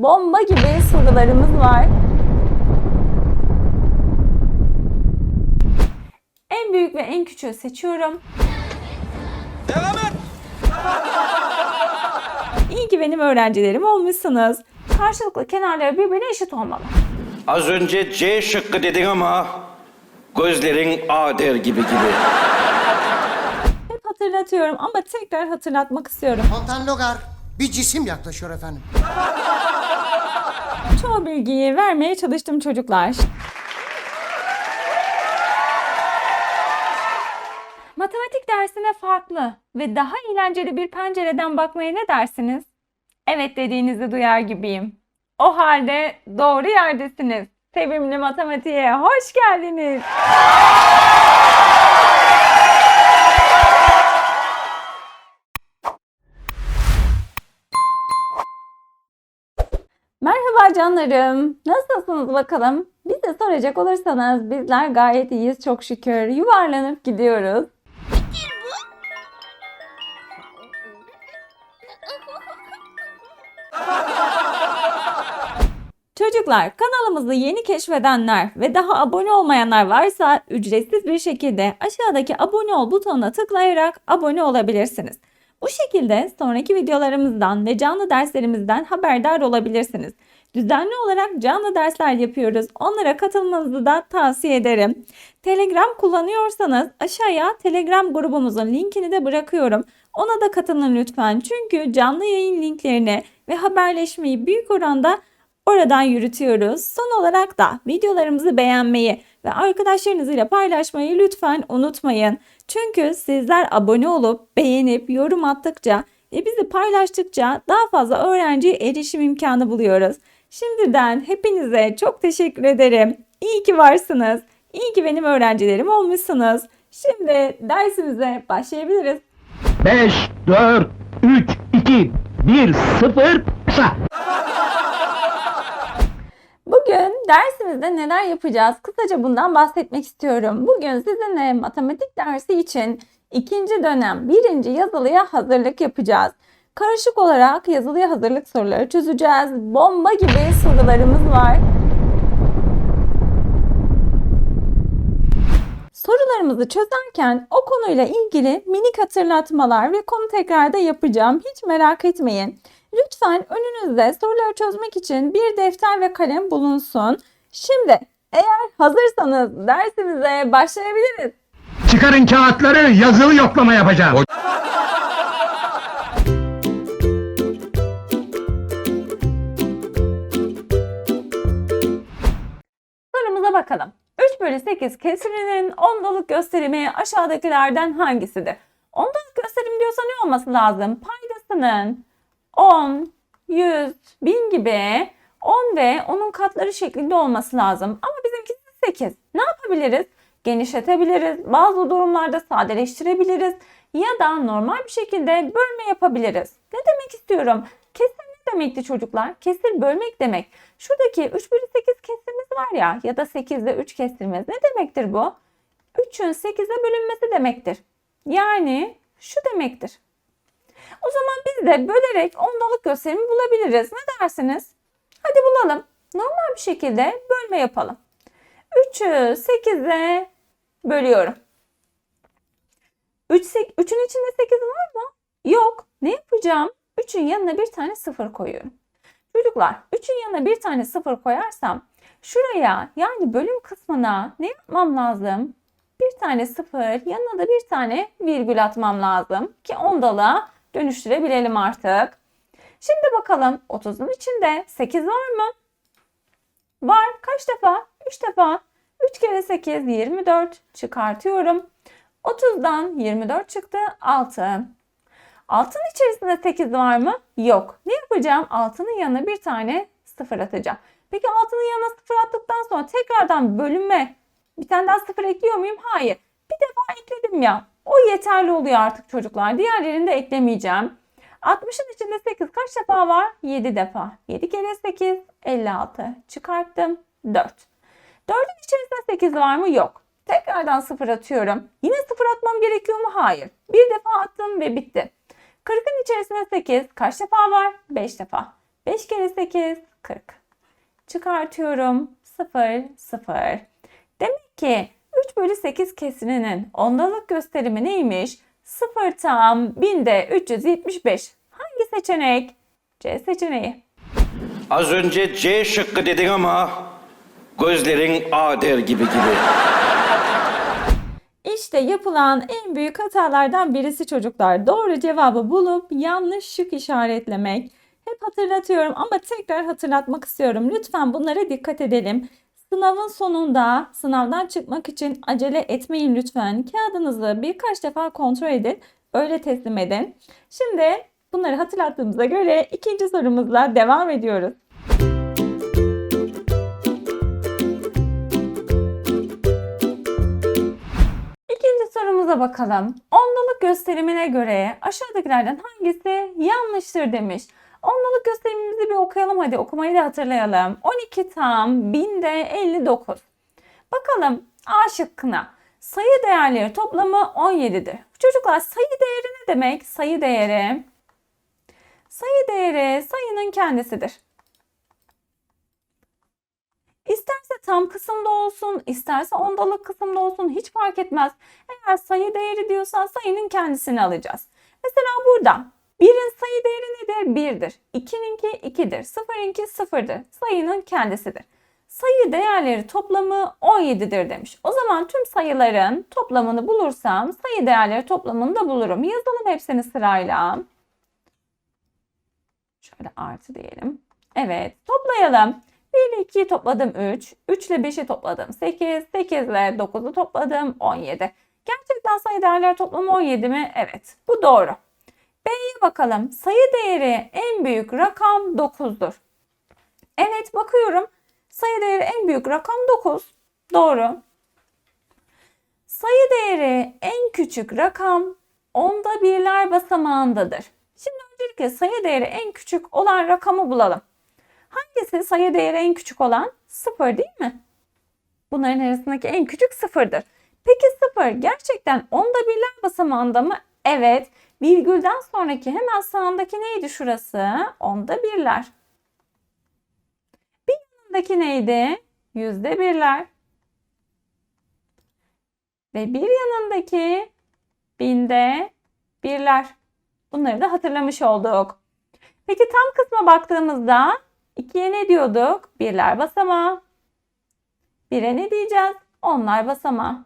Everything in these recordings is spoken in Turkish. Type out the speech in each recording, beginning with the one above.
bomba gibi sorularımız var. En büyük ve en küçüğü seçiyorum. Devam et. İyi ki benim öğrencilerim olmuşsunuz. Karşılıklı kenarları birbirine eşit olmalı. Az önce C şıkkı dedin ama gözlerin A der gibi. Hep hatırlatıyorum ama tekrar hatırlatmak istiyorum. Fontaine Logar bir cisim yaklaşıyor efendim. Çoğu bilgiyi vermeye çalıştım çocuklar. Matematik dersine farklı ve daha eğlenceli bir pencereden bakmaya ne dersiniz? Evet dediğinizi duyar gibiyim. O halde doğru yerdesiniz. Sevimli matematiğe hoş geldiniz. Merhaba canlarım. Nasılsınız bakalım? Bize soracak olursanız bizler gayet iyiyiz çok şükür. Yuvarlanıp gidiyoruz. Çocuklar, kanalımızı yeni keşfedenler ve daha abone olmayanlar varsa ücretsiz bir şekilde aşağıdaki abone ol butonuna tıklayarak abone olabilirsiniz. Bu şekilde sonraki videolarımızdan ve canlı derslerimizden haberdar olabilirsiniz. Düzenli olarak canlı dersler yapıyoruz. Onlara katılmanızı da tavsiye ederim. Telegram kullanıyorsanız aşağıya Telegram grubumuzun linkini de bırakıyorum. Ona da katılın lütfen. Çünkü canlı yayın linklerini ve haberleşmeyi büyük oranda oradan yürütüyoruz. Son olarak da videolarımızı beğenmeyi ve arkadaşlarınızla paylaşmayı lütfen unutmayın. Çünkü sizler abone olup beğenip yorum attıkça ve bizi paylaştıkça daha fazla öğrenciye erişim imkanı buluyoruz. Şimdiden hepinize çok teşekkür ederim. İyi ki varsınız. İyi ki benim öğrencilerim olmuşsunuz. Şimdi dersimize başlayabiliriz. 5, 4, 3, 2, 1, 0, kısa. Bugün dersimizde neler yapacağız? Kısaca bundan bahsetmek istiyorum. Bugün sizinle matematik dersi için 2. dönem 1. yazılıya hazırlık yapacağız. Karışık olarak yazılıya hazırlık soruları çözeceğiz. Bomba gibi sorularımız var. Sorularımızı çözerken o konuyla ilgili minik hatırlatmalar ve konu tekrarda yapacağım. Hiç merak etmeyin. Lütfen önünüzde soruları çözmek için bir defter ve kalem bulunsun. Şimdi eğer hazırsanız dersimize başlayabiliriz. Çıkarın kağıtları, yazılı yoklama yapacağım. Sorumuza bakalım. 3 bölü 8 kesirinin ondalık gösterimi aşağıdakilerden hangisidir? Ondalık gösterim diyorsa ne olması lazım? Paydasının 10, 100, 1000 gibi 10 ve onun katları şeklinde olması lazım. Ama bizimkisi 8. Ne yapabiliriz? Genişletebiliriz. Bazı durumlarda sadeleştirebiliriz. Ya da normal bir şekilde bölme yapabiliriz. Ne demek istiyorum? Kesir ne demekti çocuklar? Kesir bölmek demek. Şuradaki 3 bölü 8 kesirimiz var ya da 8'de 3 kesirimiz. Ne demektir bu? 3'ün 8'e bölünmesi demektir. Yani şu demektir. O zaman biz de bölerek ondalık gösterimi bulabiliriz. Ne dersiniz? Hadi bulalım. Normal bir şekilde bölme yapalım. 3'ü 8'e bölüyorum. 3'ün içinde 8 var mı? Yok. Ne yapacağım? 3'ün yanına bir tane 0 koyuyorum. Çocuklar 3'ün yanına bir tane 0 koyarsam şuraya yani bölüm kısmına ne yapmam lazım? Bir tane 0 yanına da bir tane virgül atmam lazım ki ondalığa dönüştürebilelim artık. Şimdi bakalım 30'un içinde 8 var mı? Var. Kaç defa? 3 defa. 3 kere 8 24 çıkartıyorum. 30'dan 24 çıktı 6. 6'nın içerisinde 8 var mı? Yok. Ne yapacağım? 6'nın yanına bir tane 0 atacağım. Peki 6'nın yanına 0 attıktan sonra tekrardan bölüme bir tane daha 0 ekliyor muyum? Hayır. Bir defa ekledim ya. O yeterli oluyor artık çocuklar. Diğerlerini de eklemeyeceğim. 60'ın içinde 8 kaç defa var? 7 defa. 7 kere 8 56. Çıkarttım 4. 4'ün içerisinde 8 var mı? Yok. Tekrardan 0 atıyorum. Yine 0 atmam gerekiyor mu? Hayır. Bir defa attım ve bitti. 40'ın içerisinde 8 kaç defa var? 5 defa. 5 kere 8 40. Çıkartıyorum. 0, 0. Demek ki 3 bölü 8 kesirinin ondalık gösterimi neymiş? 0 tam 1000'de 375. Hangi seçenek? C seçeneği. Az önce C şıkkı dedin ama gözlerin A der gibi. İşte yapılan en büyük hatalardan birisi çocuklar. Doğru cevabı bulup yanlış şık işaretlemek. Hep hatırlatıyorum ama tekrar hatırlatmak istiyorum. Lütfen bunlara dikkat edelim. Sınavın sonunda sınavdan çıkmak için acele etmeyin lütfen. Kağıdınızı birkaç defa kontrol edin. Öyle teslim edin. Şimdi bunları hatırlattığımıza göre ikinci sorumuzla devam ediyoruz. İkinci sorumuza bakalım. Ondalık gösterimine göre aşağıdakilerden hangisi yanlıştır demiş. Ondalık gösterimimizi bir okuyalım hadi. Okumayı da hatırlayalım. 12 tam 1000'de 59. Bakalım A şıkkına. Sayı değerleri toplamı 17'dir. Çocuklar sayı değeri ne demek? Sayı değeri sayının kendisidir. İsterse tam kısımda olsun, isterse ondalık kısımda olsun hiç fark etmez. Eğer sayı değeri diyorsa sayının kendisini alacağız. Mesela burada 1'in sayı değeri nedir? 1'dir. 2'ninki 2'dir. 0'inki 0'dır. Sayının kendisidir. Sayı değerleri toplamı 17'dir demiş. O zaman tüm sayıların toplamını bulursam sayı değerleri toplamını da bulurum. Yazalım hepsini sırayla. Şöyle artı diyelim. Evet, toplayalım. 1 ile 2'yi topladım 3. 3 ile 5'i topladım 8. 8 ile 9'u topladım 17. Gerçekten sayı değerleri toplamı 17 mi? Evet. Bu doğru. B'ye bakalım. Sayı değeri en büyük rakam 9'dur. Evet bakıyorum. Sayı değeri en büyük rakam 9. Doğru. Sayı değeri en küçük rakam onda birler basamağındadır. Şimdi öncelikle sayı değeri en küçük olan rakamı bulalım. Hangisi sayı değeri en küçük olan? 0 değil mi? Bunların arasındaki en küçük 0'dır. Peki 0 gerçekten onda birler basamağında mı? Evet. Virgülden sonraki hemen sağındaki neydi şurası? Onda birler. Bir yanındaki neydi? Yüzde birler. Ve bir yanındaki binde birler. Bunları da hatırlamış olduk. Peki tam kısma baktığımızda 2'ye ne diyorduk? Birler basamağı. 1'e ne diyeceğiz? Onlar basamağı.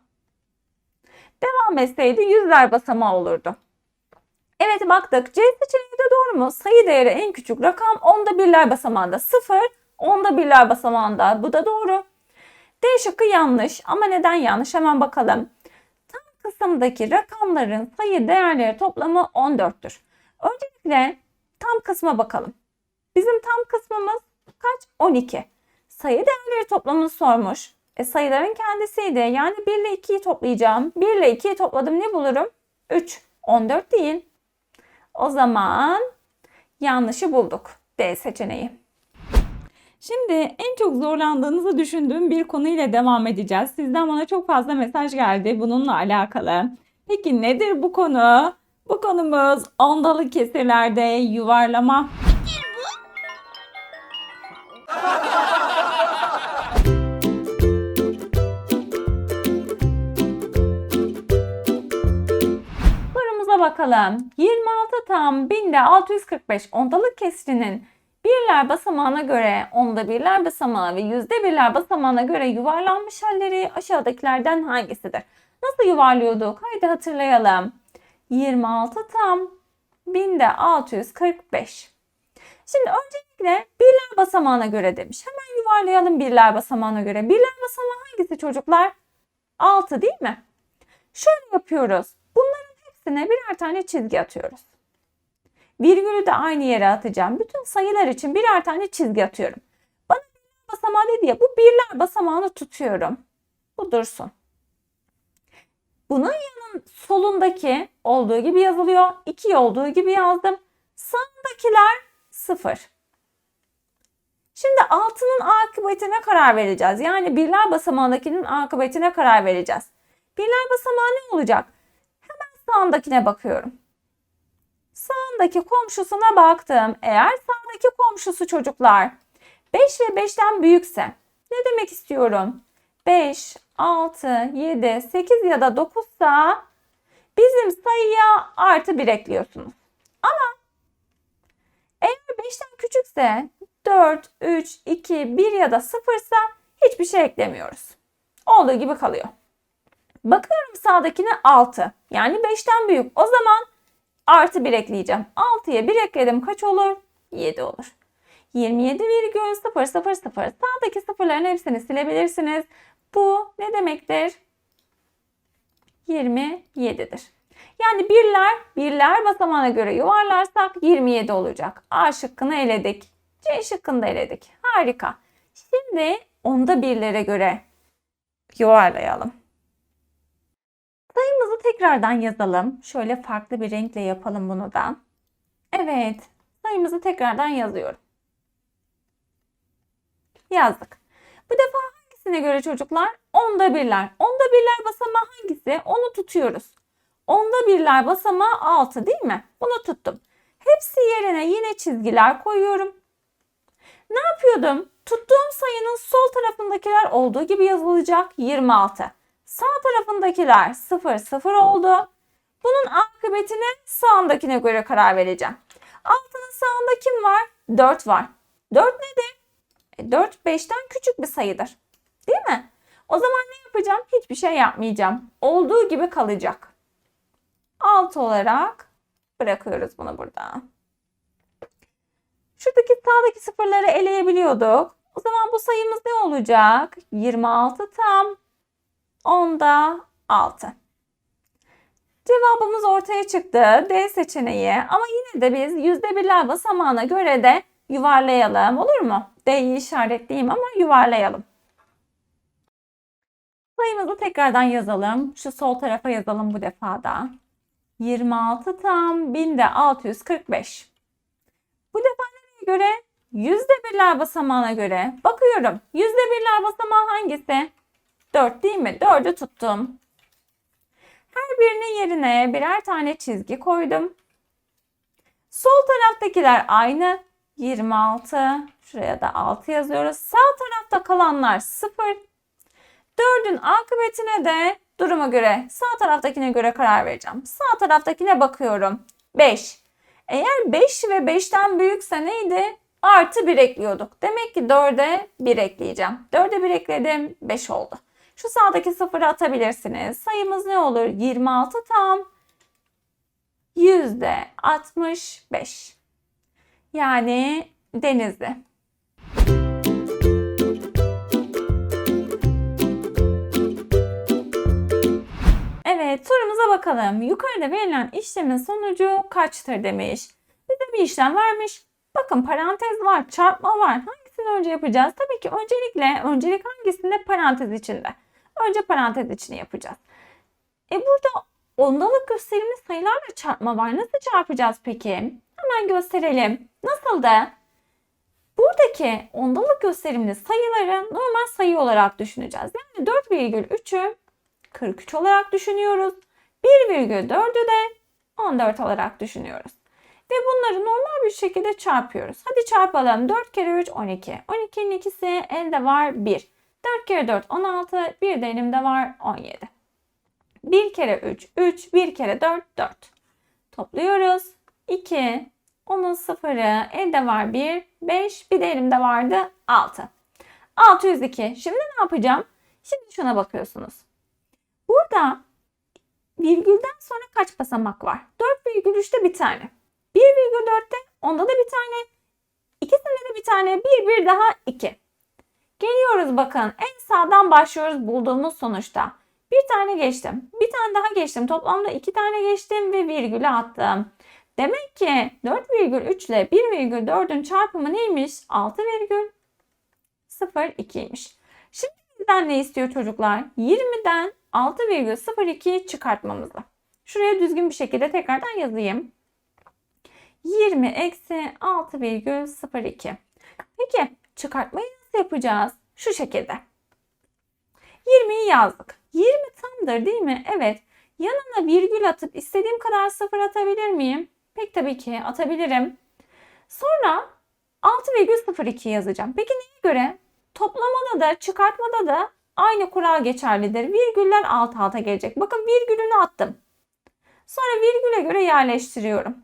Devam etseydi yüzler basamağı olurdu. Evet baktık. C seçeneği de doğru mu? Sayı değeri en küçük rakam onda birler basamağında. 0 onda birler basamağında. Bu da doğru. D şıkkı yanlış. Ama neden yanlış? Hemen bakalım. Tam kısımdaki rakamların sayı değerleri toplamı 14'tür. Öncelikle tam kısma bakalım. Bizim tam kısmımız kaç? 12. Sayı değerleri toplamını sormuş. Sayıların kendisiydi. Yani 1 ile 2'yi toplayacağım. 1 ile 2'yi topladım ne bulurum? 3. 14 değil. O zaman yanlışı bulduk. D seçeneği. Şimdi en çok zorlandığınızı düşündüğüm bir konuyla devam edeceğiz. Sizden bana çok fazla mesaj geldi bununla alakalı. Peki nedir bu konu? Bu konumuz ondalık kesirlerde yuvarlama. Sorumuza bakalım. 26 tam 1000'de 645 ondalık kesrinin birler basamağına göre onda birler basamağı ve yüzde birler basamağına göre yuvarlanmış halleri aşağıdakilerden hangisidir? Nasıl yuvarlıyorduk? Haydi hatırlayalım. 26 tam 1000'de 645. Şimdi öncelikle birler basamağına göre demiş. Hemen yuvarlayalım birler basamağına göre. Birler basamağı hangisi çocuklar? 6 değil mi? Şöyle yapıyoruz. Bunların hepsine birer tane çizgi atıyoruz. Virgülü de aynı yere atacağım. Bütün sayılar için birer tane çizgi atıyorum. Bana birler basamağı dedi ya, bu birler basamağını tutuyorum. Bu dursun. Bunun solundaki olduğu gibi yazılıyor. 2 olduğu gibi yazdım. Sağındakiler 0. Şimdi 6'nın akıbetine karar vereceğiz. Yani birler basamağındakinin akıbetine karar vereceğiz. Birler basamağı ne olacak? Hemen sağındakine bakıyorum. Sağındaki komşusuna baktım. Eğer sağdaki komşusu çocuklar 5 ve 5'ten büyükse ne demek istiyorum? 5, 6, 7, 8 ya da 9 sa bizim sayıya artı 1 ekliyorsunuz. Ama eğer 5'ten küçükse 4, 3, 2, 1 ya da 0 ise hiçbir şey eklemiyoruz. Olduğu gibi kalıyor. Bakıyorum sağdakine 6. Yani 5'ten büyük. O zaman artı 1 ekleyeceğim. 6'ya 1 ekledim. Kaç olur? 7 olur. 27,000. Sağdaki sıfırların hepsini silebilirsiniz. Bu ne demektir? 27'dir. Yani birler basamağına göre yuvarlarsak 27 olacak. A şıkkını eledik. C şıkkını da eledik. Harika. Şimdi onda birlere göre yuvarlayalım. Sayımızı tekrardan yazalım. Şöyle farklı bir renkle yapalım bunu da. Evet. Sayımızı tekrardan yazıyorum. Yazdık. Bu defa hangisine göre çocuklar? Onda birler. Onda birler basamağı hangisi? Onu tutuyoruz. Onda birler basamağı 6 değil mi? Bunu tuttum. Hepsi yerine yine çizgiler koyuyorum. Ne yapıyordum? Tuttuğum sayının sol tarafındakiler olduğu gibi yazılacak 26. Sağ tarafındakiler 0, 0 oldu. Bunun akıbetine sağındakine göre karar vereceğim. Altının sağında kim var? 4 var. 4 nedir? 4 5'ten küçük bir sayıdır. Değil mi? O zaman ne yapacağım? Hiçbir şey yapmayacağım. Olduğu gibi kalacak. 6 olarak bırakıyoruz bunu burada. Şuradaki sağdaki sıfırları eleyebiliyorduk. O zaman bu sayımız ne olacak? 26 tam. Onda 6. Cevabımız ortaya çıktı. D seçeneği. Ama yine de biz %1'ler basamağına göre de yuvarlayalım. Olur mu? D'yi işaretleyeyim ama yuvarlayalım. Sayımızı tekrardan yazalım. Şu sol tarafa yazalım bu defa da. 26 tam 1000'de 645. Bu defa nereye göre? %1'ler basamağına göre. Bakıyorum. %1'ler basamağı hangisi? 4 değil mi? 4'ü tuttum. Her birinin yerine birer tane çizgi koydum. Sol taraftakiler aynı. 26. Şuraya da 6 yazıyoruz. Sağ tarafta kalanlar 0. 4'ün akıbetine de duruma göre sağ taraftakine göre karar vereceğim. Sağ taraftakine bakıyorum. 5. Eğer 5 ve 5'ten büyükse neydi? Artı 1 ekliyorduk. Demek ki 4'e 1 ekleyeceğim. 4'e 1 ekledim. 5 oldu. Şu sağdaki sıfırı atabilirsiniz. Sayımız ne olur? 26 tam %65. Yani Denizli. Evet, sorumuza bakalım. Yukarıda verilen işlemin sonucu kaçtır demiş. Bize bir işlem vermiş. Bakın parantez var, çarpma var. Hangisini önce yapacağız? Tabii ki öncelik hangisinde? Parantez içinde. Önce parantez içini yapacağız. Burada ondalık gösterimli sayılarla çarpma var. Nasıl çarpacağız peki? Hemen gösterelim. Nasıl da? Buradaki ondalık gösterimli sayıları normal sayı olarak düşüneceğiz. Yani 4,3'ü 43 olarak düşünüyoruz. 1,4'ü de 14 olarak düşünüyoruz. Ve bunları normal bir şekilde çarpıyoruz. Hadi çarpalım. 4 kere 3 12. 12'nin ikisi elde var 1. 4 kere 4 16. Bir de elimde var 17. 1 kere 3 3. 1 kere 4 4. Topluyoruz. 2. Onun sıfırı elde var 1. 5. Bir de elimde vardı 6. 602. Şimdi ne yapacağım? Şimdi şuna bakıyorsunuz. Burada virgülden sonra kaç basamak var? 4,3'te bir tane. 1,4'te onda da bir tane. İkisinde de bir tane. Bir daha 2. Geliyoruz bakın. En sağdan başlıyoruz bulduğumuz sonuçta. Bir tane geçtim. Bir tane daha geçtim. Toplamda 2 tane geçtim ve virgülü attım. Demek ki 4,3 ile 1,4'ün çarpımı neymiş? 6,02'ymiş. Şimdi bizden ne istiyor çocuklar? 20'den 6,02'yi çıkartmamızı. Şuraya düzgün bir şekilde tekrardan yazayım. 20 eksi 6,02. Peki çıkartmayı nasıl yapacağız? Şu şekilde. 20'yi yazdık. 20 tamdır değil mi? Evet. Yanına virgül atıp istediğim kadar sıfır atabilir miyim? Pek tabii ki atabilirim. Sonra 6,02 yazacağım. Peki neye göre? Toplamada da çıkartmada da aynı kural geçerlidir. Virgüller alt alta gelecek. Bakın virgülünü attım. Sonra virgüle göre yerleştiriyorum.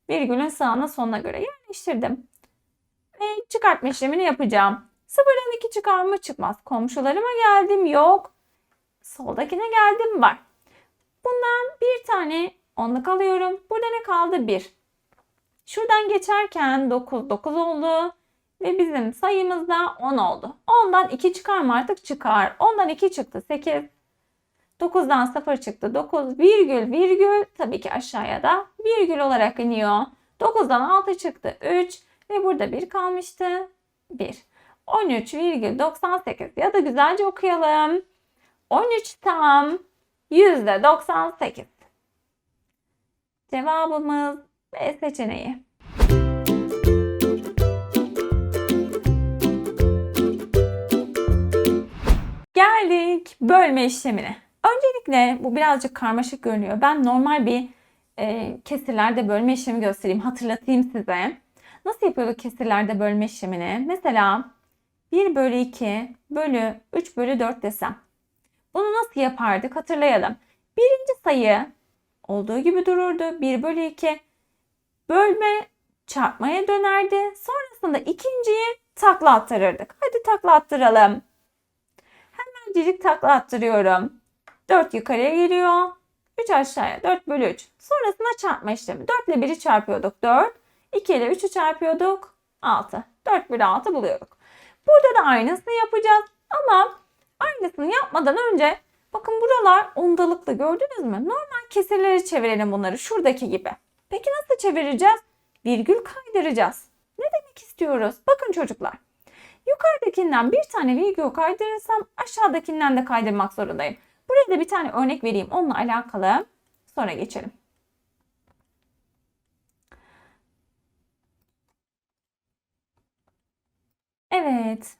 Virgülün sağına sonuna göre yerleştirdim. Ve çıkartma işlemini yapacağım. 0'dan 2 çıkar mı? Çıkmaz. Komşularıma geldim. Yok. Soldakine geldim. Var. Bundan bir tane onluk alıyorum. Burada ne kaldı? 1. Şuradan geçerken 9 oldu. Ve bizim sayımız da 10 oldu. 10'dan 2 çıkar mı? Artık çıkar. 10'dan 2 çıktı. 8. 9'dan 0 çıktı. 9 virgül tabii ki aşağıya da virgül olarak iniyor. 9'dan 6 çıktı. 3 ve burada 1 kalmıştı. 1. 13,98 ya da güzelce okuyalım. 13 tam %98. Cevabımız B seçeneği. Geldik bölme işlemine. Öncelikle bu birazcık karmaşık görünüyor. Ben normal bir kesirlerde bölme işlemi göstereyim. Hatırlatayım size. Nasıl yapıyorduk kesirlerde bölme işlemini? Mesela 1 bölü 2 bölü 3 bölü 4 desem. Bunu nasıl yapardık? Hatırlayalım. Birinci sayı olduğu gibi dururdu. 1 bölü 2 bölme çarpmaya dönerdi. Sonrasında ikinciyi takla attırırdık. Hadi takla attıralım. Hemencik takla attırıyorum. 4 yukarıya geliyor. 3 aşağıya. 4 bölü 3. Sonrasında çarpma işlemi. 4 ile 1'i çarpıyorduk. 4. 2 ile 3'ü çarpıyorduk. 6. 4 bölü 6 buluyorduk. Burada da aynısını yapacağız. Ama aynısını yapmadan önce bakın buralar ondalıklı, gördünüz mü? Normal kesirleri çevirelim bunları. Şuradaki gibi. Peki nasıl çevireceğiz? Virgül kaydıracağız. Ne demek istiyoruz? Bakın çocuklar. Yukarıdakinden bir tane virgül kaydırırsam aşağıdakinden de kaydırmak zorundayım. Buraya da bir tane örnek vereyim. Onunla alakalı. Sonra geçelim. Evet.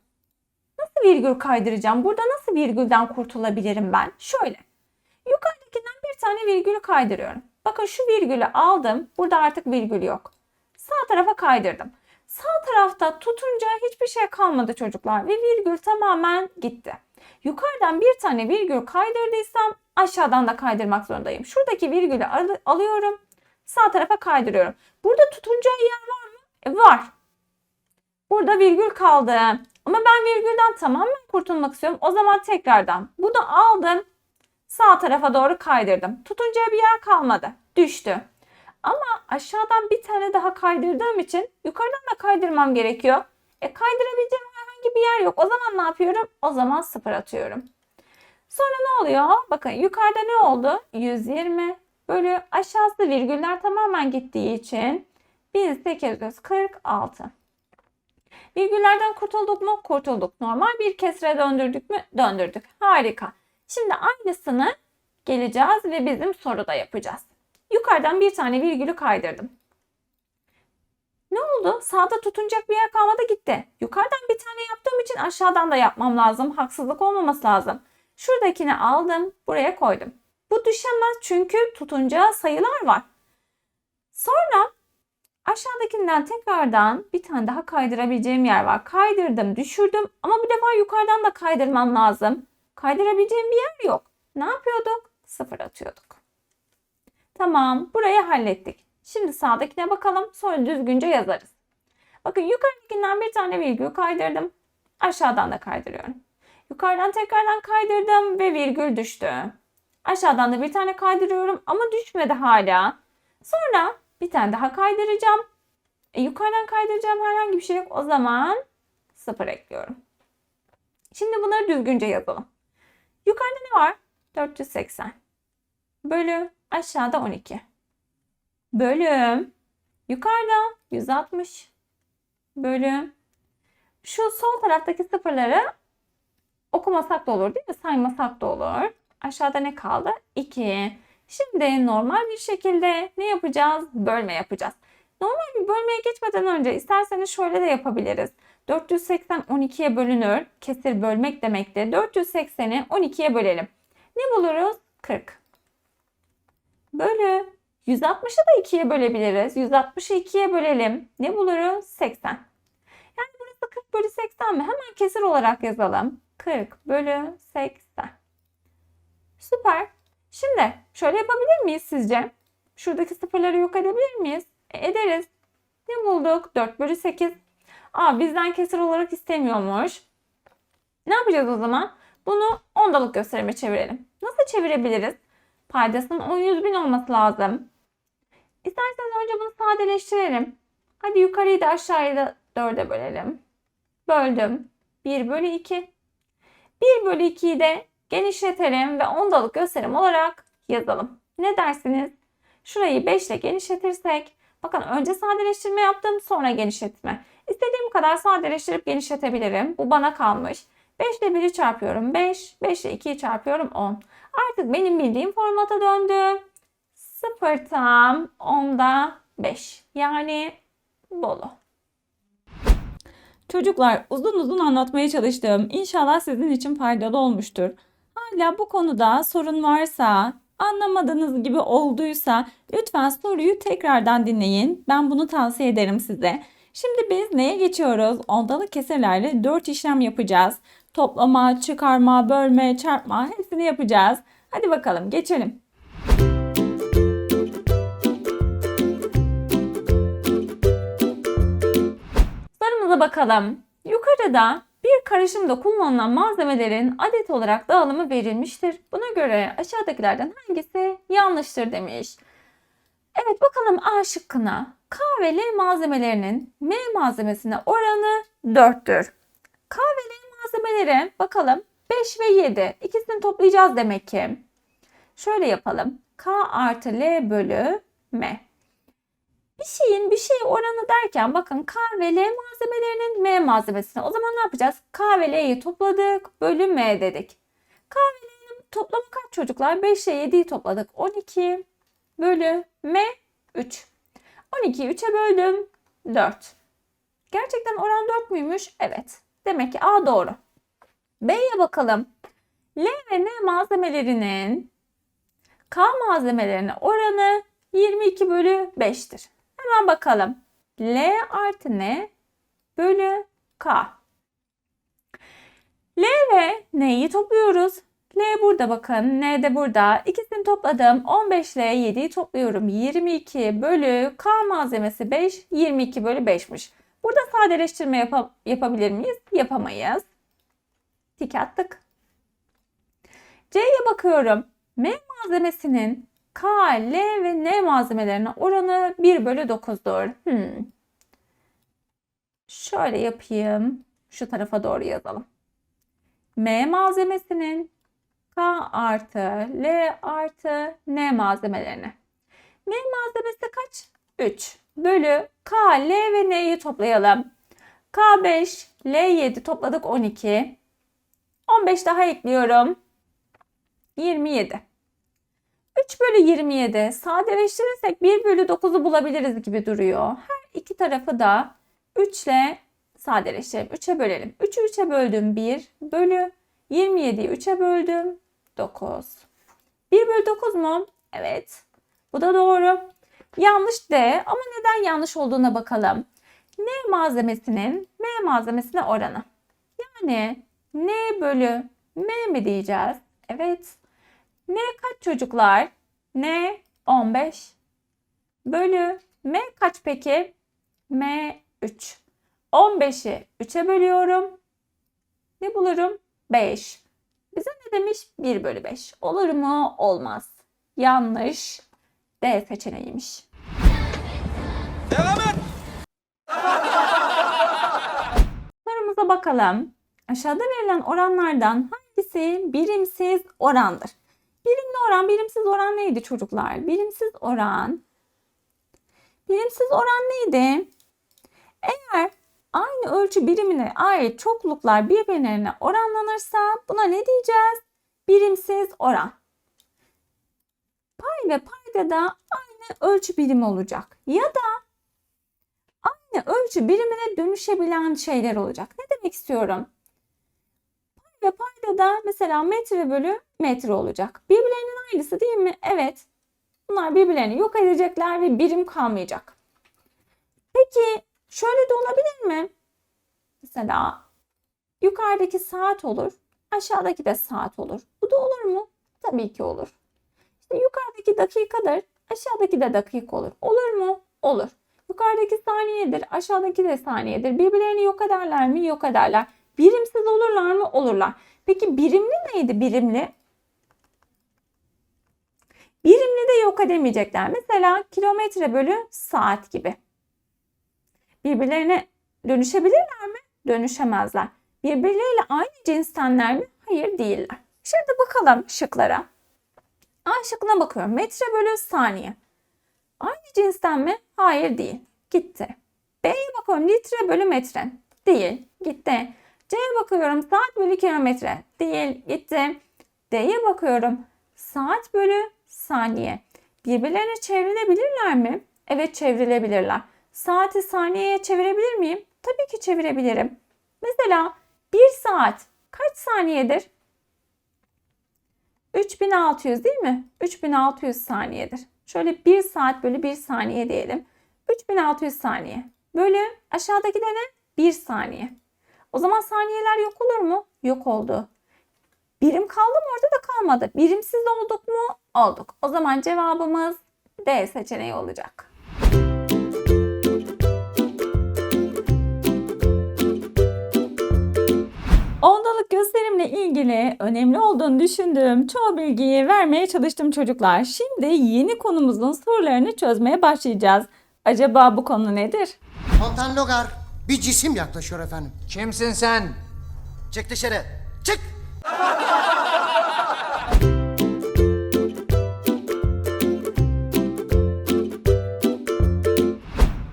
Nasıl virgül kaydıracağım? Burada nasıl virgülden kurtulabilirim ben? Şöyle. Yukarıdakinden bir tane virgülü kaydırıyorum. Bakın şu virgülü aldım. Burada artık virgül yok. Sağ tarafa kaydırdım. Sağ tarafta tutunca hiçbir şey kalmadı çocuklar ve virgül tamamen gitti. Yukarıdan bir tane virgül kaydırdıysam aşağıdan da kaydırmak zorundayım. Şuradaki virgülü alıyorum. Sağ tarafa kaydırıyorum. Burada tutunca yer var mı? Var. Burada virgül kaldı. Ama ben virgülden tamamen kurtulmak istiyorum. O zaman tekrardan bunu aldım. Sağ tarafa doğru kaydırdım. Tutunca bir yer kalmadı. Düştü. Ama aşağıdan bir tane daha kaydırdığım için yukarıdan da kaydırmam gerekiyor. Kaydırabileceğim herhangi bir yer yok. O zaman ne yapıyorum? O zaman 0 atıyorum. Sonra ne oluyor? Bakın yukarıda ne oldu? 120 bölü aşağısı virgüller tamamen gittiği için 1846. Virgüllerden kurtulduk mu? Kurtulduk. Normal bir kesre döndürdük mü? Döndürdük. Harika. Şimdi aynısını geleceğiz ve bizim soruda yapacağız. Yukarıdan bir tane virgülü kaydırdım. Ne oldu? Sağda tutunacak bir yer kalmadı, gitti. Yukarıdan bir tane yaptığım için aşağıdan da yapmam lazım. Haksızlık olmaması lazım. Şuradakini aldım, buraya koydum. Bu düşemez çünkü tutuncağı sayılar var. Sonra aşağıdakinden tekrardan bir tane daha kaydırabileceğim yer var. Kaydırdım, düşürdüm ama bu defa yukarıdan da kaydırmam lazım. Kaydırabileceğim bir yer yok. Ne yapıyorduk? 0 atıyorduk. Tamam, burayı hallettik. Şimdi sağdakine bakalım, sonra düzgünce yazarız. Bakın yukarıdakinden bir tane virgül kaydırdım. Aşağıdan da kaydırıyorum. Yukarıdan tekrardan kaydırdım ve virgül düştü. Aşağıdan da bir tane kaydırıyorum ama düşmedi hala. Sonra bir tane daha kaydıracağım. Yukarıdan kaydıracağım herhangi bir şey yok. O zaman 0 ekliyorum. Şimdi bunları düzgünce yazalım. Yukarıda ne var? 480. Bölü aşağıda 12. Bölüm yukarıda 160. Bölüm şu sol taraftaki sıfırları okumasak da olur değil mi? Saymasak da olur. Aşağıda ne kaldı? 2. Şimdi normal bir şekilde ne yapacağız? Bölme yapacağız. Normal bir bölmeye geçmeden önce isterseniz şöyle de yapabiliriz. 480 12'ye bölünür. Kesir bölmek demektir. 480'i 12'ye bölelim. Ne buluruz? 40. Bölü 160'ı da 2'ye bölebiliriz. 160'ı 2'ye bölelim. Ne buluruz? 80. Burası 40 bölü 80 mi? Hemen kesir olarak yazalım. 40 bölü 80. Süper. Şimdi şöyle yapabilir miyiz sizce? Şuradaki sıfırları yok edebilir miyiz? Ederiz. Ne bulduk? 4 bölü 8. Bizden kesir olarak istemiyormuş. Ne yapacağız o zaman? Bunu ondalık gösterime çevirelim. Nasıl çevirebiliriz? Paydasının 10-100.000 olması lazım. İsterseniz önce bunu sadeleştirelim. Hadi yukarıyı da aşağıyı da 4'e bölelim. Böldüm. 1 bölü 2. 1 bölü 2'yi de genişletelim ve ondalık gösterim olarak yazalım. Ne dersiniz? Şurayı 5 ile genişletirsek, bakın önce sadeleştirme yaptım, sonra genişletme. İstediğim kadar sadeleştirip genişletebilirim. Bu bana kalmış. 5 ile 1'i çarpıyorum 5, 5 ile 2'yi çarpıyorum 10. Artık benim bildiğim formata döndü. 0 tam 10'da 5. Yani Bolu. Çocuklar, uzun uzun anlatmaya çalıştım. İnşallah sizin için faydalı olmuştur. Hala bu konuda sorun varsa, anlamadığınız gibi olduysa lütfen soruyu tekrardan dinleyin. Ben bunu tavsiye ederim size. Şimdi biz neye geçiyoruz? Ondalık kesirlerle 4 işlem yapacağız. Toplama, çıkarma, bölme, çarpma hepsini yapacağız. Hadi bakalım geçelim. Sorumuza bakalım. Yukarıda bir karışımda kullanılan malzemelerin adet olarak dağılımı verilmiştir. Buna göre aşağıdakilerden hangisi yanlıştır demiş. Evet, bakalım A şıkkına. K ve L malzemelerinin M malzemesine oranı 4'tür. K ve L malzemeleri bakalım 5 ve 7. İkisini toplayacağız demek ki. Şöyle yapalım. K artı L bölü M. Bir şeyin bir şeye oranı derken bakın K ve L malzemelerinin M malzemesine. O zaman ne yapacağız? K ve L'yi topladık. Bölü M dedik. K ve L'nin toplamı kaç çocuklar? 5 ile 7'yi topladık. 12 bölü M 3. 12'yi 3'e böldüm. 4. Gerçekten oran 4 müymüş? Evet. Demek ki A doğru. B'ye bakalım. L ve N malzemelerinin K malzemelerine oranı 22 bölü 5'tir. Hemen bakalım. L artı N bölü K. L ve N'yi topluyoruz. L burada bakın. N de burada. İkisini topladım. 15 ile 7'yi topluyorum. 22 bölü K malzemesi 5. 22 bölü 5'miş. Burada sadeleştirme yapabilir miyiz? Yapamayız. Tik attık. C'ye bakıyorum. M malzemesinin K, L ve N malzemelerine oranı 1 bölü 9'dur. Şöyle yapayım. Şu tarafa doğru yazalım. M malzemesinin K artı L artı N malzemelerine. M malzemesi kaç? 3 bölü K, L ve N'yi toplayalım. K 5, L 7 topladık 12. 15 daha ekliyorum. 27. 3 bölü 27 sadeleştirirsek 1 bölü 9'u bulabiliriz gibi duruyor. Her iki tarafı da 3 ile sadeleştirelim. 3'e bölelim. 3'ü 3'e böldüm 1 bölü 27'yi 3'e böldüm 9. 1 bölü 9 mu? Evet. Bu da doğru. Yanlış D ama neden yanlış olduğuna bakalım. N malzemesinin M malzemesine oranı. Yani N bölü M mi diyeceğiz? Evet. N kaç çocuklar? N 15 bölü M kaç peki? M 3. 15'i 3'e bölüyorum. Ne bulurum? 5. Bize ne demiş? 1 bölü 5. Olur mu? Olmaz. Yanlış. D seçeneğiymiş. Devam et. Sorumuza bakalım. Aşağıda verilen oranlardan hangisi birimsiz orandır? Birimli oran, birimsiz oran neydi çocuklar? Birimsiz oran neydi? Eğer aynı ölçü birimine ait çokluklar birbirlerine oranlanırsa buna ne diyeceğiz? Birimsiz oran. Pay ve payda da aynı ölçü birimi olacak. Ya da aynı ölçü birimine dönüşebilen şeyler olacak. Ne demek istiyorum? Pay ve payda da mesela metre bölü metre olacak. Birbirlerinin aynısı değil mi? Evet. Bunlar birbirlerini yok edecekler ve birim kalmayacak. Peki şöyle de olabilir mi? Mesela yukarıdaki saat olur, aşağıdaki de saat olur. Bu da olur mu? Tabii ki olur. İşte yukarıdaki dakikadır, aşağıdaki de dakika olur. Olur mu? Olur. Yukarıdaki saniyedir, aşağıdaki de saniyedir. Birbirlerini yok ederler mi? Yok ederler. Birimsiz olurlar mı? Olurlar. Peki birimli neydi? Birimli. Birimli de yok edemeyecekler. Mesela kilometre bölü saat gibi. Birbirlerine dönüşebilirler mi? Dönüşemezler. Birbirleriyle aynı cinstenler mi? Hayır, değiller. Şimdi bakalım şıklara. A şıkkına bakıyorum. Metre bölü saniye. Aynı cinsten mi? Hayır, değil. Gitti. B'ye bakıyorum. Litre bölü metre. Değil. Gitti. C'ye bakıyorum. Saat bölü kilometre. Değil. Gitti. D'ye bakıyorum. Saat bölü saniye. Birbirlerine çevrilebilirler mi? Evet, çevrilebilirler. Saati saniyeye çevirebilir miyim? Tabii ki çevirebilirim. Mesela 1 saat kaç saniyedir? 3600 değil mi? 3600 saniyedir. Şöyle 1 saat bölü 1 saniye diyelim. 3600 saniye. Bölü aşağıdaki de ne? 1 saniye. O zaman saniyeler yok olur mu? Yok oldu. Birim kaldı mı? Orada da kalmadı. Birimsiz olduk mu? Olduk. O zaman cevabımız D seçeneği olacak. Ondalık gösterimle ilgili önemli olduğunu düşündüğüm çoğu bilgiyi vermeye çalıştım çocuklar. Şimdi yeni konumuzun sorularını çözmeye başlayacağız. Acaba bu konu nedir? Komutan Logar, bir cisim yaklaşıyor efendim. Kimsin sen? Çık dışarı. Çık!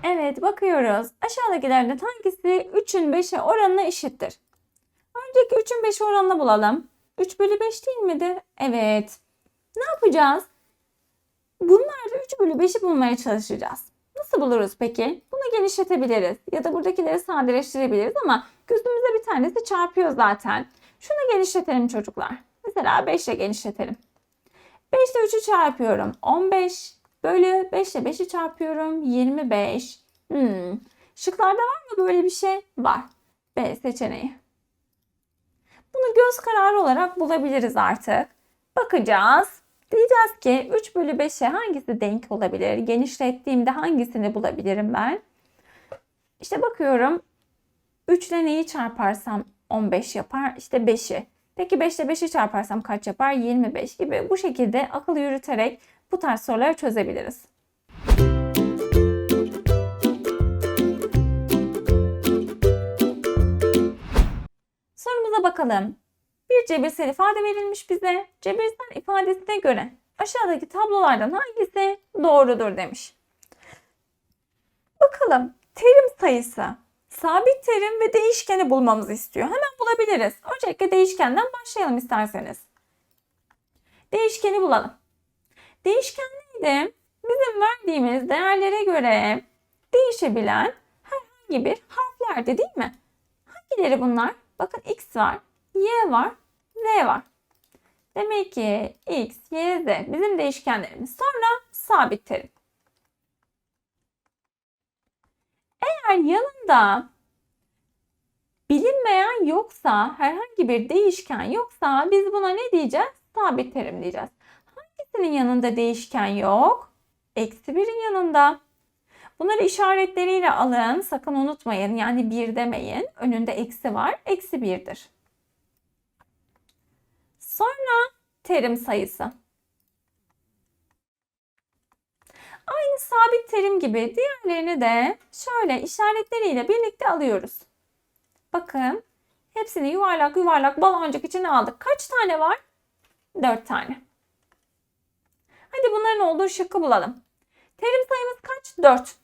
Evet, bakıyoruz. Aşağıdakilerden hangisi 3'ün 5'e oranına eşittir? Önceki 3'ün 5'e oranını bulalım. 3 bölü 5 değil midir? Evet. Ne yapacağız? Bunlarla 3 bölü 5'i bulmaya çalışacağız. Nasıl buluruz peki? Bunu genişletebiliriz. Ya da buradakileri sadeleştirebiliriz ama gözümüze bir tanesi çarpıyor zaten. Şunu genişletelim çocuklar. Mesela 5 ile genişletelim. 5 ile 3'ü çarpıyorum. 15 bölü 5 ile 5'i çarpıyorum. 25. Şıklarda var mı böyle bir şey? Var. B seçeneği. Bunu göz kararı olarak bulabiliriz artık. Bakacağız. Diyeceğiz ki 3 bölü 5'e hangisi denk olabilir? Genişlettiğimde hangisini bulabilirim ben? İşte bakıyorum. 3 ile neyi çarparsam 15 yapar? İşte 5'i. Peki 5 ile 5'i çarparsam kaç yapar? 25 gibi. Bu şekilde akıl yürüterek bu tarz soruları çözebiliriz. Sorumuza bakalım. Bir cebirsel ifade verilmiş bize. Cebirsel ifadesine göre aşağıdaki tablolardan hangisi doğrudur demiş. Bakalım, terim sayısı, sabit terim ve değişkeni bulmamızı istiyor. Hemen bulabiliriz. Öncelikle değişkenden başlayalım isterseniz. Değişkeni bulalım. Değişken neydi? Bizim verdiğimiz değerlere göre değişebilen herhangi bir harflerdi değil mi? Hangileri bunlar? Bakın X var, Y var, Z var. Demek ki X, Y, Z bizim değişkenlerimiz. Sonra sabit terim. Eğer yanında bilinmeyen yoksa, herhangi bir değişken yoksa biz buna ne diyeceğiz? Sabit terim diyeceğiz. Hangisinin yanında değişken yok? Eksi 1'in yanında. Bunları işaretleriyle alın. Sakın unutmayın. Yani 1 demeyin. Önünde eksi var. Eksi 1'dir. Sonra terim sayısı. Aynı sabit terim gibi diğerlerini de şöyle işaretleriyle birlikte alıyoruz. Bakın. Hepsini yuvarlak yuvarlak baloncuk içine aldık. Kaç tane var? 4 tane. Hadi bunların olduğu şıkkı bulalım. Terim sayımız kaç? 4.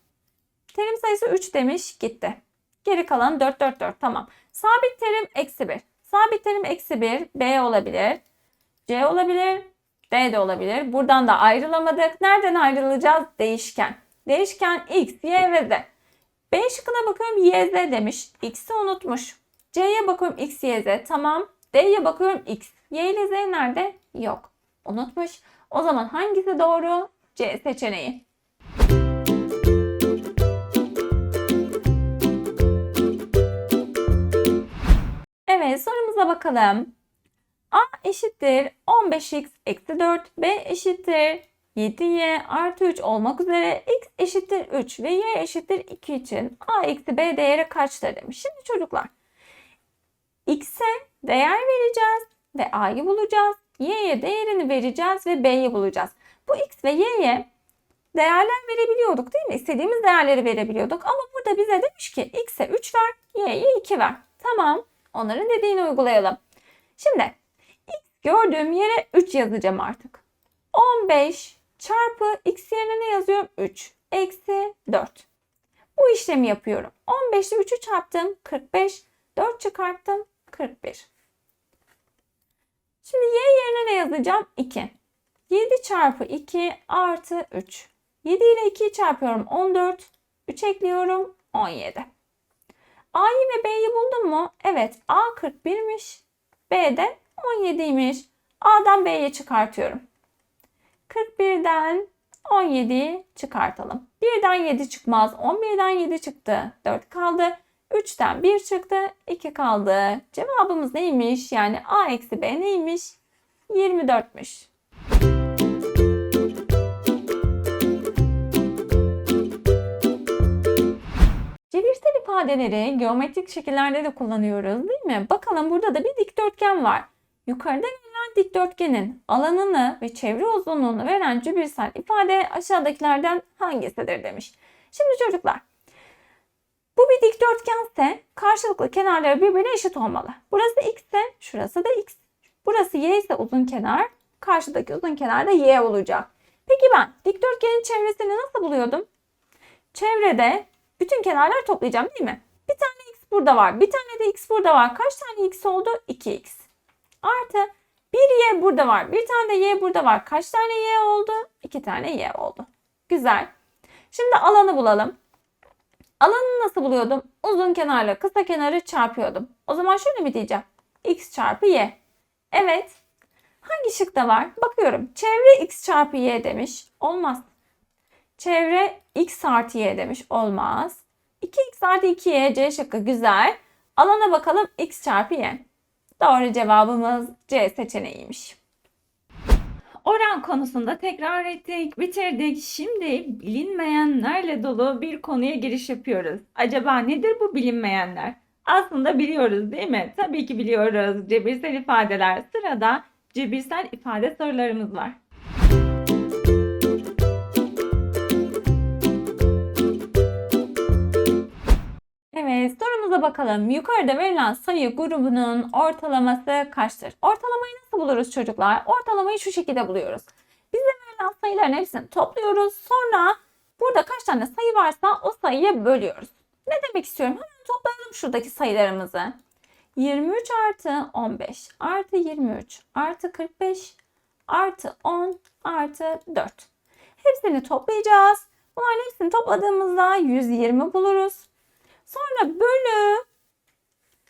Terim sayısı 3 demiş, gitti. Geri kalan 4, 4, 4. Tamam. Sabit terim eksi 1. Sabit terim eksi 1. B olabilir. C olabilir. D de olabilir. Buradan da ayrılamadık. Nereden ayrılacağız? Değişken. Değişken X, Y ve Z. B şıkkına bakıyorum Y, Z demiş. X'i unutmuş. C'ye bakıyorum X, Y, Z. Tamam. D'ye bakıyorum X. Y ile Z nerede? Yok. Unutmuş. O zaman hangisi doğru? C seçeneği. Evet, sorumuza bakalım. A eşittir 15x eksi 4, B eşittir 7y artı 3 olmak üzere x eşittir 3 ve y eşittir 2 için a eksi b değeri kaçtır demiş. Şimdi çocuklar, x'e değer vereceğiz ve a'yı bulacağız. Y'ye değerini vereceğiz ve b'yi bulacağız. Bu x ve y'ye değerler verebiliyorduk değil mi? İstediğimiz değerleri verebiliyorduk ama burada bize demiş ki x'e 3 ver, y'ye 2 ver. Tamam, onların dediğini uygulayalım. Şimdi gördüğüm yere 3 yazacağım artık. 15 çarpı x yerine ne yazıyorum? 3 eksi 4. Bu işlemi yapıyorum. 15 ile 3'ü çarptım. 45. 4 çıkarttım. 41. Şimdi y yerine ne yazacağım? 2. 7 çarpı 2 artı 3. 7 ile 2'yi çarpıyorum. 14. 3 ekliyorum. 17. A'yı ve B'yi buldum mu? Evet. A 41'miş. B de 17'ymiş. A'dan B'ye çıkartıyorum. 41'den 17'yi çıkartalım. 1'den 7 çıkmaz. 11'den 7 çıktı. 4 kaldı. 3'ten 1 çıktı. 2 kaldı. Cevabımız neymiş? Yani A eksi B neymiş? 24'müş. Cebirsel ifadeleri geometrik şekillerde de kullanıyoruz değil mi? Bakalım, burada da bir dikdörtgen var. Yukarıda verilen dikdörtgenin alanını ve çevre uzunluğunu veren cebirsel ifade aşağıdakilerden hangisidir demiş. Şimdi çocuklar, bu bir dikdörtgense karşılıklı kenarları birbirine eşit olmalı. Burası x ise şurası da x. Burası y ise uzun kenar, karşıdaki uzun kenar da y olacak. Peki ben dikdörtgenin çevresini nasıl buluyordum? Çevrede bütün kenarları toplayacağım değil mi? Bir tane x burada var, bir tane de x burada var. Kaç tane x oldu? 2x. Artı bir y burada var, bir tane de y burada var. Kaç tane y oldu? 2 tane y oldu. Güzel. Şimdi alanı bulalım. Alanı nasıl buluyordum? Uzun kenarla kısa kenarı çarpıyordum. O zaman şöyle mi diyeceğim? X çarpı y. Evet. Hangi şıkta var? Bakıyorum. Çevre x çarpı y demiş. Olmaz. Çevre x artı y demiş. Olmaz. 2x artı 2y, C şıkkı güzel. Alana bakalım, x çarpı y. Doğru cevabımız C seçeneğiymiş. Oran konusunda tekrar ettik, bitirdik. Şimdi bilinmeyenlerle dolu bir konuya giriş yapıyoruz. Acaba nedir bu bilinmeyenler? Aslında biliyoruz değil mi? Tabii ki biliyoruz. Cebirsel ifadeler. Sırada cebirsel ifade sorularımız var. Evet, sorumuza bakalım. Yukarıda verilen sayı grubunun ortalaması kaçtır? Ortalamayı nasıl buluruz çocuklar? Ortalamayı şu şekilde buluyoruz. Bize verilen sayıların hepsini topluyoruz. Sonra burada kaç tane sayı varsa o sayıya bölüyoruz. Ne demek istiyorum? Hemen toplayalım şuradaki sayılarımızı. 23 artı 15 artı 23 artı 45 artı 10 artı 4. Hepsini toplayacağız. Bunların hepsini topladığımızda 120 buluruz. Sonra bölü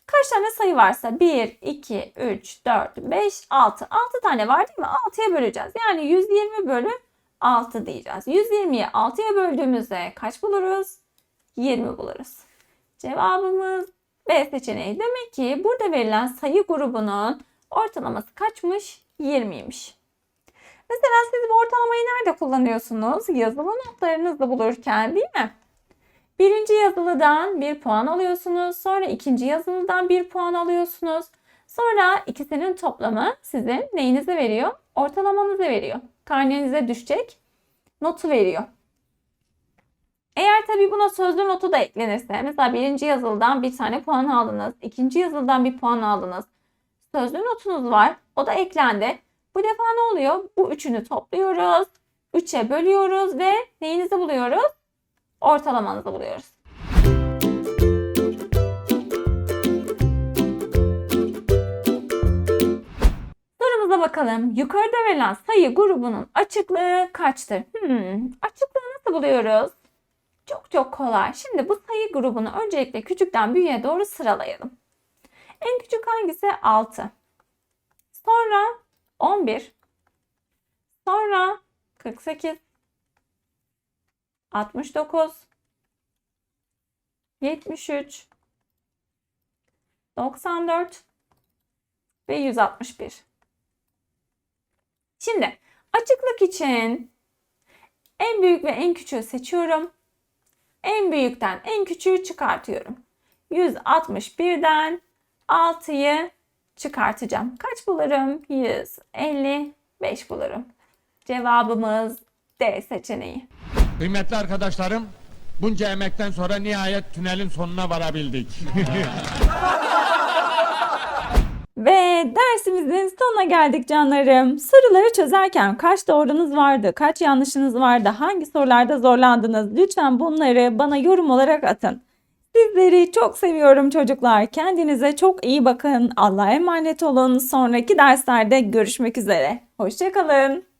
kaç tane sayı varsa 1, 2, 3, 4, 5, 6. 6 tane var değil mi? 6'ya böleceğiz. Yani 120 bölü 6 diyeceğiz. 120'yi 6'ya böldüğümüzde kaç buluruz? 20 buluruz. Cevabımız B seçeneği. Demek ki burada verilen sayı grubunun ortalaması kaçmış? 20'ymiş. Mesela siz bu ortalamayı nerede kullanıyorsunuz? Yazılı notlarınızı bulurken değil mi? Birinci yazılıdan 1 puan alıyorsunuz. Sonra ikinci yazılıdan 1 puan alıyorsunuz. Sonra ikisinin toplamı sizin neyinize veriyor? Ortalamanızı veriyor. Karnenize düşecek notu veriyor. Eğer tabii buna sözlü notu da eklenirse, mesela birinci yazılıdan bir tane puan aldınız. İkinci yazılıdan bir puan aldınız. Sözlü notunuz var. O da eklendi. Bu defa ne oluyor? Bu üçünü topluyoruz. 3'e bölüyoruz ve neyinizi buluyoruz? Ortalamanızı buluyoruz. Sorumuza bakalım. Yukarıda verilen sayı grubunun açıklığı kaçtır? Açıklığı nasıl buluyoruz? Çok kolay. Şimdi bu sayı grubunu öncelikle küçükten büyüğe doğru sıralayalım. En küçük hangisi? 6. Sonra 11. Sonra 48. 69, 73, 94 ve 161. Şimdi açıklık için en büyük ve en küçüğü seçiyorum. En büyükten en küçüğü çıkartıyorum. 161'den 6'yı çıkartacağım. Kaç bulurum? 155 bulurum. Cevabımız D seçeneği. Kıymetli arkadaşlarım, bunca emekten sonra nihayet tünelin sonuna varabildik. Ve dersimizin sonuna geldik canlarım. Soruları çözerken kaç doğrunuz vardı, kaç yanlışınız vardı, hangi sorularda zorlandınız? Lütfen bunları bana yorum olarak atın. Sizleri çok seviyorum çocuklar. Kendinize çok iyi bakın. Allah'a emanet olun. Sonraki derslerde görüşmek üzere. Hoşça kalın.